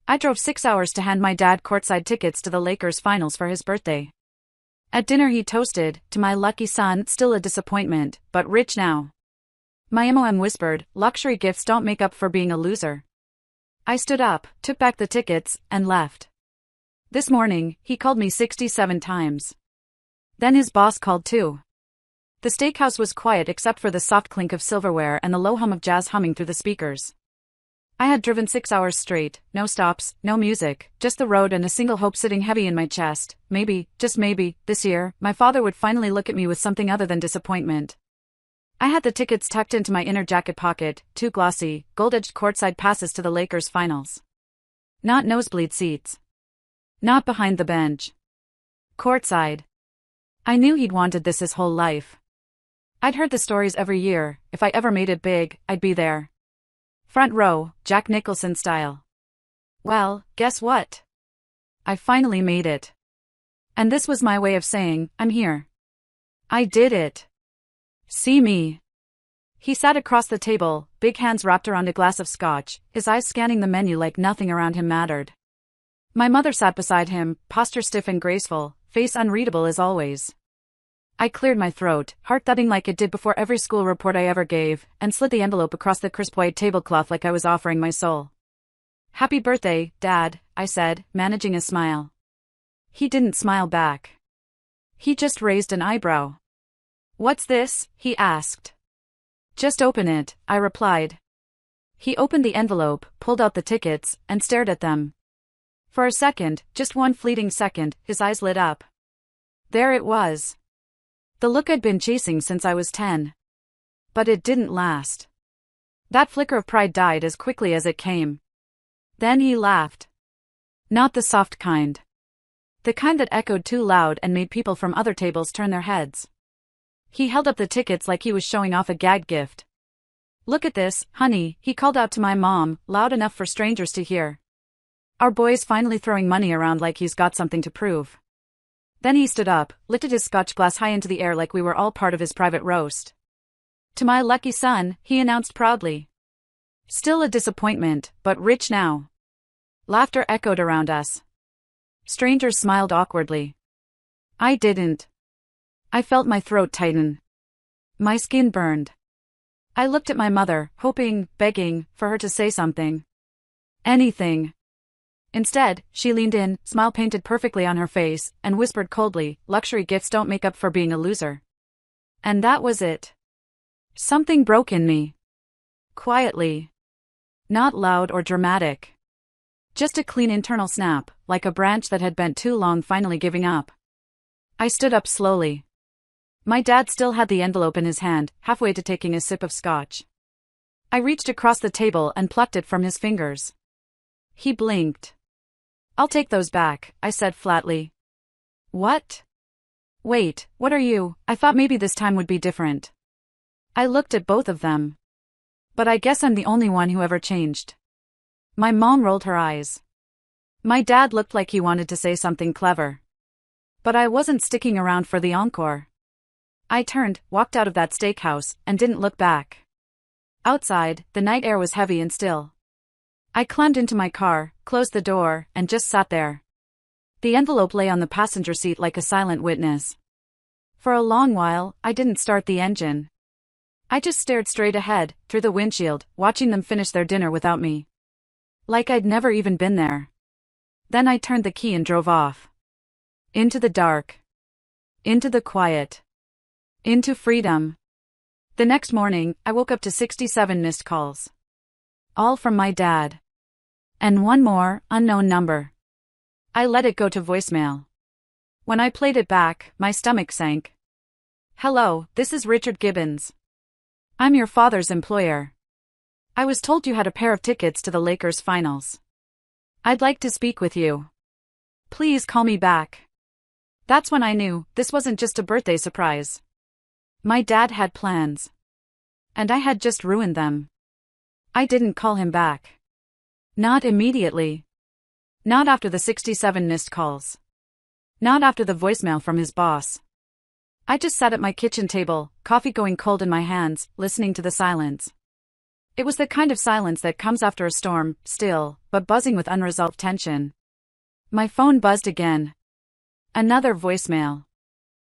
I drove 6 hours to hand my dad courtside tickets to the Lakers finals for his birthday. At dinner he toasted, "To my lucky son, still a disappointment, but rich now." My mom whispered, "Luxury gifts don't make up for being a loser." I stood up, took back the tickets, and left. This morning, he called me 67 times. Then his boss called too. The steakhouse was quiet except for the soft clink of silverware and the low hum of jazz humming through the speakers. I had driven 6 hours straight, no stops, no music, just the road and a single hope sitting heavy in my chest. Maybe, just maybe, this year, my father would finally look at me with something other than disappointment. I had the tickets tucked into my inner jacket pocket, 2 glossy, gold-edged courtside passes to the Lakers finals. Not nosebleed seats. Not behind the bench. Courtside. I knew he'd wanted this his whole life. I'd heard the stories every year. If I ever made it big, I'd be there. Front row, Jack Nicholson style. Well, guess what? I finally made it. And this was my way of saying, I'm here. I did it. See me. He sat across the table, big hands wrapped around a glass of scotch, his eyes scanning the menu like nothing around him mattered. My mother sat beside him, posture stiff and graceful, face unreadable as always. I cleared my throat, heart thudding like it did before every school report I ever gave, and slid the envelope across the crisp white tablecloth like I was offering my soul. "Happy birthday, Dad," I said, managing a smile. He didn't smile back. He just raised an eyebrow. "What's this?" he asked. "Just open it," I replied. He opened the envelope, pulled out the tickets, and stared at them. For a second, just one fleeting second, his eyes lit up. There it was. The look I'd been chasing since I was 10. But it didn't last. That flicker of pride died as quickly as it came. Then he laughed. Not the soft kind. The kind that echoed too loud and made people from other tables turn their heads. He held up the tickets like he was showing off a gag gift. "Look at this, honey," he called out to my mom, loud enough for strangers to hear. Our boy's finally throwing money around like he's got something to prove. Then he stood up, lifted his scotch glass high into the air like we were all part of his private roast. "To my lucky son," he announced proudly. Still a disappointment, but rich now. Laughter echoed around us. Strangers smiled awkwardly. I didn't. I felt my throat tighten. My skin burned. I looked at my mother, hoping, begging, for her to say something. Anything. Instead, she leaned in, smile painted perfectly on her face, and whispered coldly, "Luxury gifts don't make up for being a loser." And that was it. Something broke in me. Quietly. Not loud or dramatic. Just a clean internal snap, like a branch that had bent too long finally giving up. I stood up slowly. My dad still had the envelope in his hand, halfway to taking a sip of scotch. I reached across the table and plucked it from his fingers. He blinked. "I'll take those back," I said flatly. "What?" "Wait, what are you? I thought maybe this time would be different." I looked at both of them. But I guess I'm the only one who ever changed. My mom rolled her eyes. My dad looked like he wanted to say something clever. But I wasn't sticking around for the encore. I turned, walked out of that steakhouse, and didn't look back. Outside, the night air was heavy and still. I climbed into my car, closed the door, and just sat there. The envelope lay on the passenger seat like a silent witness. For a long while, I didn't start the engine. I just stared straight ahead, through the windshield, watching them finish their dinner without me. Like I'd never even been there. Then I turned the key and drove off. Into the dark. Into the quiet. Into freedom. The next morning, I woke up to 67 missed calls. All from my dad. And one more, unknown number. I let it go to voicemail. When I played it back, my stomach sank. "Hello, this is Richard Gibbons. I'm your father's employer. I was told you had a pair of tickets to the Lakers finals. I'd like to speak with you. Please call me back." That's when I knew this wasn't just a birthday surprise. My dad had plans. And I had just ruined them. I didn't call him back. Not immediately. Not after the 67 missed calls. Not after the voicemail from his boss. I just sat at my kitchen table, coffee going cold in my hands, listening to the silence. It was the kind of silence that comes after a storm, still, but buzzing with unresolved tension. My phone buzzed again. Another voicemail.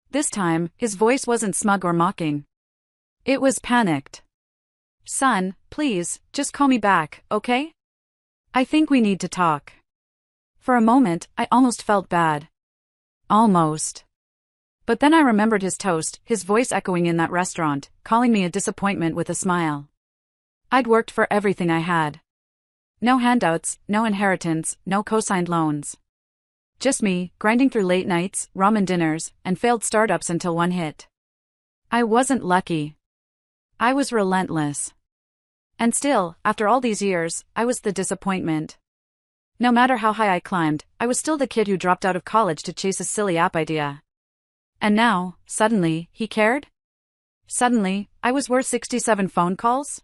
This time, his voice wasn't smug or mocking. It was panicked. "Son, please, just call me back, okay? I think we need to talk." For a moment, I almost felt bad. Almost. But then I remembered his toast, his voice echoing in that restaurant, calling me a disappointment with a smile. I'd worked for everything I had. No handouts, no inheritance, no co-signed loans. Just me, grinding through late nights, ramen dinners, and failed startups until one hit. I wasn't lucky. I was relentless. And still, after all these years, I was the disappointment. No matter how high I climbed, I was still the kid who dropped out of college to chase a silly app idea. And now, suddenly, he cared? Suddenly, I was worth 67 phone calls?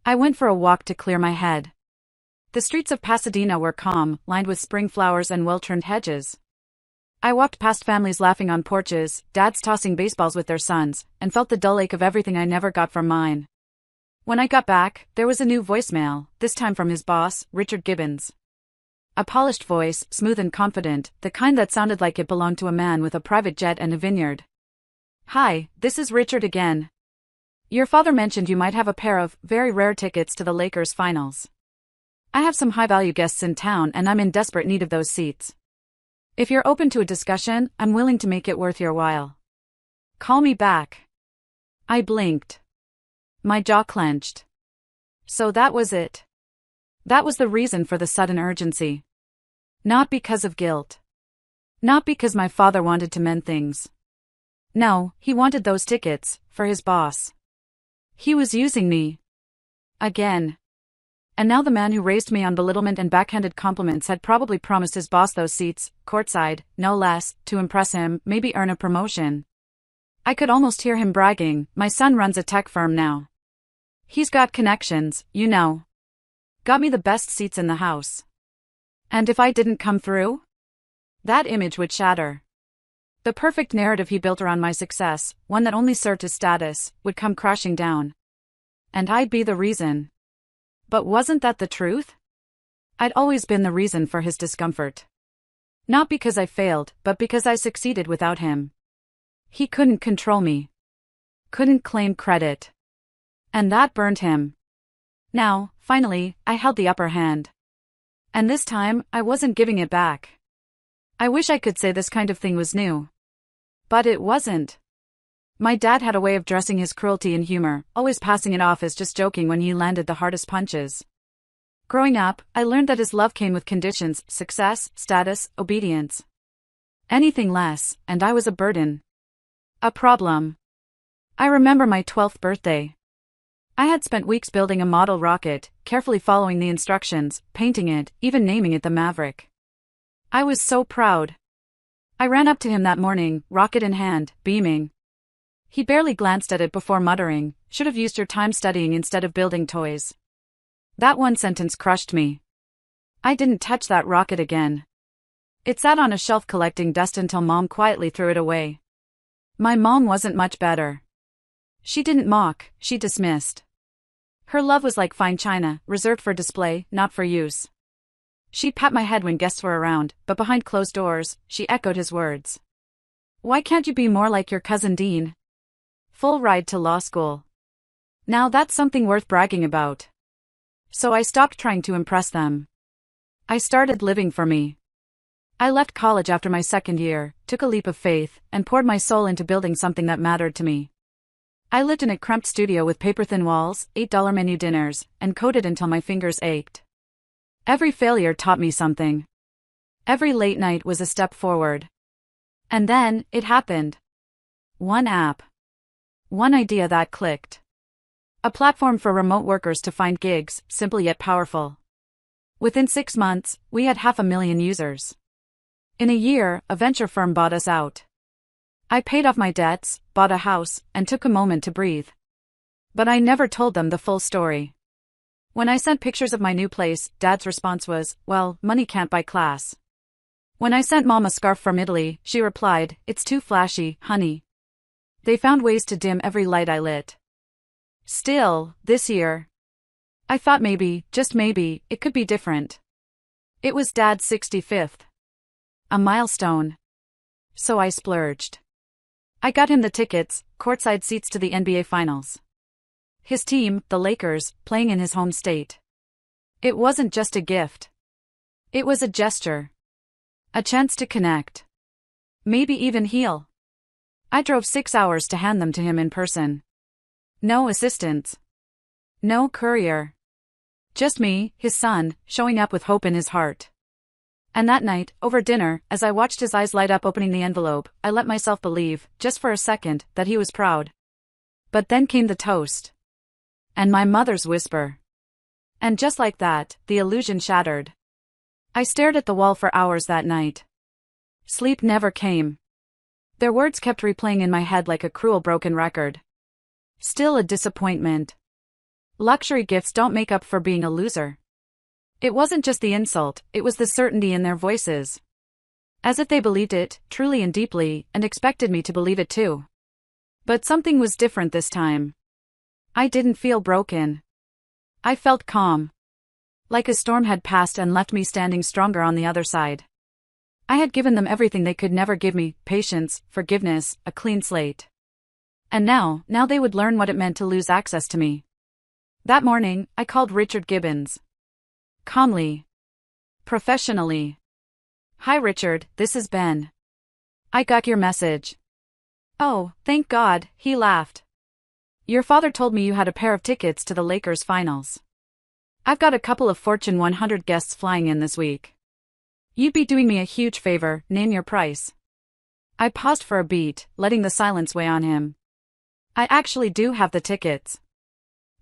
I went for a walk to clear my head. The streets of Pasadena were calm, lined with spring flowers and well-trimmed hedges. I walked past families laughing on porches, dads tossing baseballs with their sons, and felt the dull ache of everything I never got from mine. When I got back, there was a new voicemail, this time from his boss, Richard Gibbons. A polished voice, smooth and confident, the kind that sounded like it belonged to a man with a private jet and a vineyard. "Hi, this is Richard again. Your father mentioned you might have a pair of very rare tickets to the Lakers finals. I have some high-value guests in town and I'm in desperate need of those seats. If you're open to a discussion, I'm willing to make it worth your while. Call me back." I blinked. My jaw clenched. So that was it. That was the reason for the sudden urgency. Not because of guilt. Not because my father wanted to mend things. No, he wanted those tickets, for his boss. He was using me. Again. And now the man who raised me on belittlement and backhanded compliments had probably promised his boss those seats, courtside, no less, to impress him, maybe earn a promotion. I could almost hear him bragging, "My son runs a tech firm now. He's got connections, you know. Got me the best seats in the house." And if I didn't come through? That image would shatter. The perfect narrative he built around my success, one that only served his status, would come crashing down. And I'd be the reason. But wasn't that the truth? I'd always been the reason for his discomfort. Not because I failed, but because I succeeded without him. He couldn't control me. Couldn't claim credit. And that burned him. Now, finally, I held the upper hand. And this time, I wasn't giving it back. I wish I could say this kind of thing was new. But it wasn't. My dad had a way of dressing his cruelty in humor, always passing it off as just joking when he landed the hardest punches. Growing up, I learned that his love came with conditions: success, status, obedience. Anything less, and I was a burden. A problem. I remember my 12th birthday. I had spent weeks building a model rocket, carefully following the instructions, painting it, even naming it the Maverick. I was so proud. I ran up to him that morning, rocket in hand, beaming. He barely glanced at it before muttering, "Should have used your time studying instead of building toys." That one sentence crushed me. I didn't touch that rocket again. It sat on a shelf collecting dust until Mom quietly threw it away. My mom wasn't much better. She didn't mock, she dismissed. Her love was like fine china, reserved for display, not for use. She'd pat my head when guests were around, but behind closed doors, she echoed his words. "Why can't you be more like your cousin Dean? Full ride to law school. Now that's something worth bragging about." So I stopped trying to impress them. I started living for me. I left college after my second year, took a leap of faith, and poured my soul into building something that mattered to me. I lived in a cramped studio with paper-thin walls, $8 menu dinners, and coded until my fingers ached. Every failure taught me something. Every late night was a step forward. And then, it happened. One app. One idea that clicked. A platform for remote workers to find gigs, simple yet powerful. Within 6 months, we had 500,000 users. In a year, a venture firm bought us out. I paid off my debts, bought a house, and took a moment to breathe. But I never told them the full story. When I sent pictures of my new place, Dad's response was, "Well, money can't buy class." When I sent Mom a scarf from Italy, she replied, "It's too flashy, honey." They found ways to dim every light I lit. Still, this year, I thought maybe, just maybe, it could be different. It was Dad's 65th. A milestone. So I splurged. I got him the tickets, courtside seats to the NBA Finals. His team, the Lakers, playing in his home state. It wasn't just a gift. It was a gesture. A chance to connect. Maybe even heal. I drove 6 hours to hand them to him in person. No assistants. No courier. Just me, his son, showing up with hope in his heart. And that night, over dinner, as I watched his eyes light up opening the envelope, I let myself believe, just for a second, that he was proud. But then came the toast. And my mother's whisper. And just like that, the illusion shattered. I stared at the wall for hours that night. Sleep never came. Their words kept replaying in my head like a cruel broken record. Still a disappointment. Luxury gifts don't make up for being a loser. It wasn't just the insult, it was the certainty in their voices. As if they believed it, truly and deeply, and expected me to believe it too. But something was different this time. I didn't feel broken. I felt calm. Like a storm had passed and left me standing stronger on the other side. I had given them everything they could never give me, patience, forgiveness, a clean slate. And now they would learn what it meant to lose access to me. That morning, I called Richard Gibbons. Calmly. Professionally. Hi Richard, this is Ben. I got your message. Oh, thank God, he laughed. Your father told me you had a pair of tickets to the Lakers finals. I've got a couple of Fortune 100 guests flying in this week. You'd be doing me a huge favor, name your price. I paused for a beat, letting the silence weigh on him. I actually do have the tickets.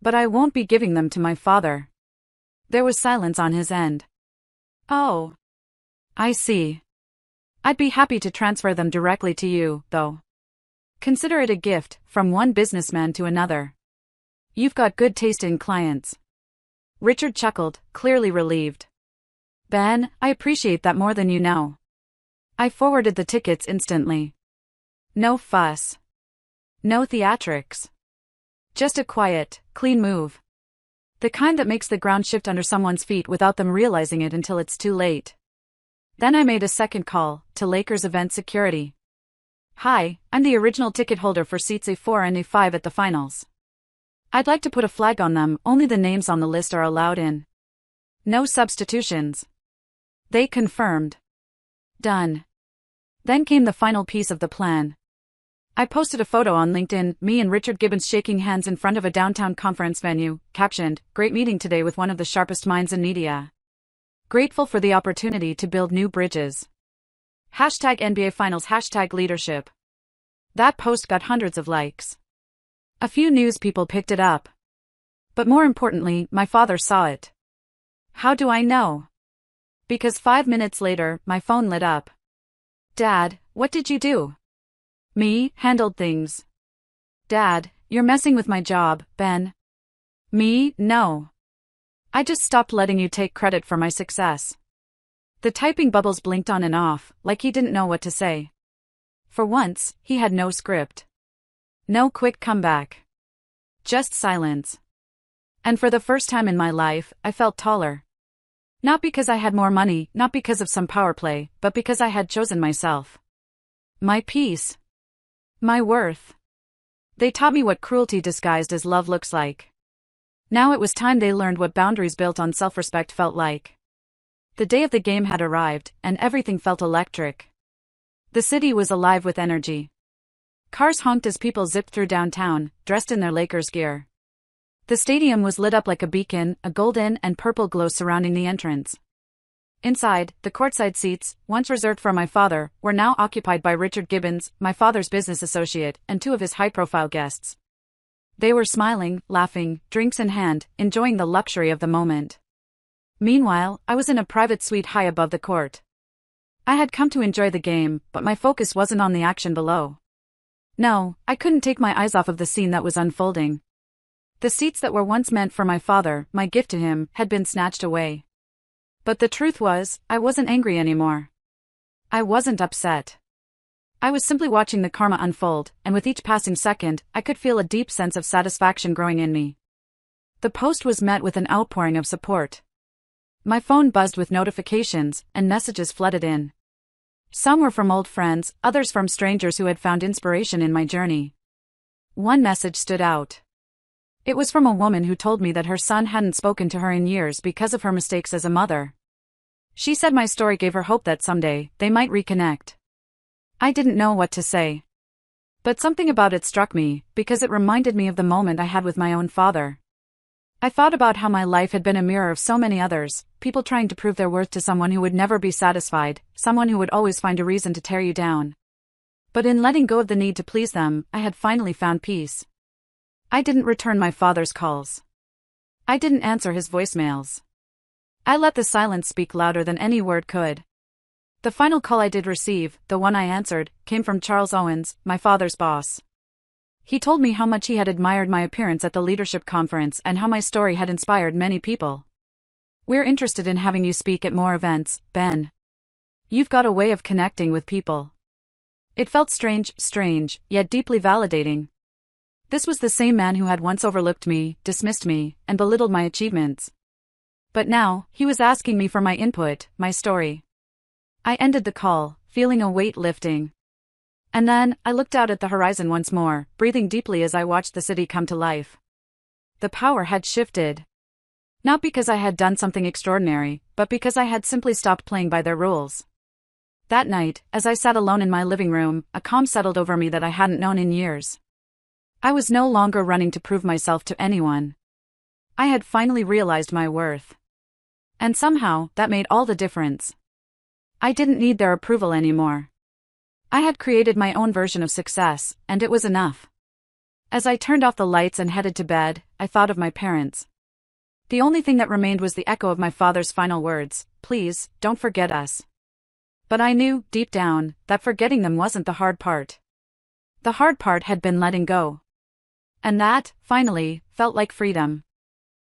But I won't be giving them to my father. There was silence on his end. Oh. I see. I'd be happy to transfer them directly to you, though. Consider it a gift, from one businessman to another. You've got good taste in clients. Richard chuckled, clearly relieved. Ben, I appreciate that more than you know. I forwarded the tickets instantly. No fuss. No theatrics. Just a quiet, clean move. The kind that makes the ground shift under someone's feet without them realizing it until it's too late. Then I made a second call, to Lakers event security. Hi, I'm the original ticket holder for seats A4 and A5 at the finals. I'd like to put a flag on them, only the names on the list are allowed in. No substitutions. They confirmed. Done. Then came the final piece of the plan. I posted a photo on LinkedIn, me and Richard Gibbons shaking hands in front of a downtown conference venue, captioned, "Great meeting today with one of the sharpest minds in media. Grateful for the opportunity to build new bridges. #NBA Finals #leadership. That post got hundreds of likes. A few news people picked it up. But more importantly, my father saw it. How do I know? Because 5 minutes later, my phone lit up. Dad, what did you do? Me, handled things. Dad, you're messing with my job, Ben. Me, no. I just stopped letting you take credit for my success. The typing bubbles blinked on and off, like he didn't know what to say. For once, he had no script. No quick comeback. Just silence. And for the first time in my life, I felt taller. Not because I had more money, not because of some power play, but because I had chosen myself. My peace. My worth. They taught me what cruelty disguised as love looks like. Now it was time they learned what boundaries built on self-respect felt like. The day of the game had arrived, and everything felt electric. The city was alive with energy. Cars honked as people zipped through downtown, dressed in their Lakers gear. The stadium was lit up like a beacon, a golden and purple glow surrounding the entrance. Inside, the courtside seats, once reserved for my father, were now occupied by Richard Gibbons, my father's business associate, and 2 of his high-profile guests. They were smiling, laughing, drinks in hand, enjoying the luxury of the moment. Meanwhile, I was in a private suite high above the court. I had come to enjoy the game, but my focus wasn't on the action below. No, I couldn't take my eyes off of the scene that was unfolding. The seats that were once meant for my father, my gift to him, had been snatched away. But the truth was, I wasn't angry anymore. I wasn't upset. I was simply watching the karma unfold, and with each passing second, I could feel a deep sense of satisfaction growing in me. The post was met with an outpouring of support. My phone buzzed with notifications, and messages flooded in. Some were from old friends, others from strangers who had found inspiration in my journey. One message stood out. It was from a woman who told me that her son hadn't spoken to her in years because of her mistakes as a mother. She said my story gave her hope that someday they might reconnect. I didn't know what to say. But something about it struck me, because it reminded me of the moment I had with my own father. I thought about how my life had been a mirror of so many others, people trying to prove their worth to someone who would never be satisfied, someone who would always find a reason to tear you down. But in letting go of the need to please them, I had finally found peace. I didn't return my father's calls. I didn't answer his voicemails. I let the silence speak louder than any word could. The final call I did receive, the one I answered, came from Charles Owens, my father's boss. He told me how much he had admired my appearance at the leadership conference and how my story had inspired many people. "We're interested in having you speak at more events, Ben. You've got a way of connecting with people." It felt strange, yet deeply validating. This was the same man who had once overlooked me, dismissed me, and belittled my achievements. But now, he was asking me for my input, my story. I ended the call, feeling a weight lifting. And then, I looked out at the horizon once more, breathing deeply as I watched the city come to life. The power had shifted. Not because I had done something extraordinary, but because I had simply stopped playing by their rules. That night, as I sat alone in my living room, a calm settled over me that I hadn't known in years. I was no longer running to prove myself to anyone. I had finally realized my worth. And somehow, that made all the difference. I didn't need their approval anymore. I had created my own version of success, and it was enough. As I turned off the lights and headed to bed, I thought of my parents. The only thing that remained was the echo of my father's final words, "Please, don't forget us." But I knew, deep down, that forgetting them wasn't the hard part. The hard part had been letting go. And that, finally, felt like freedom.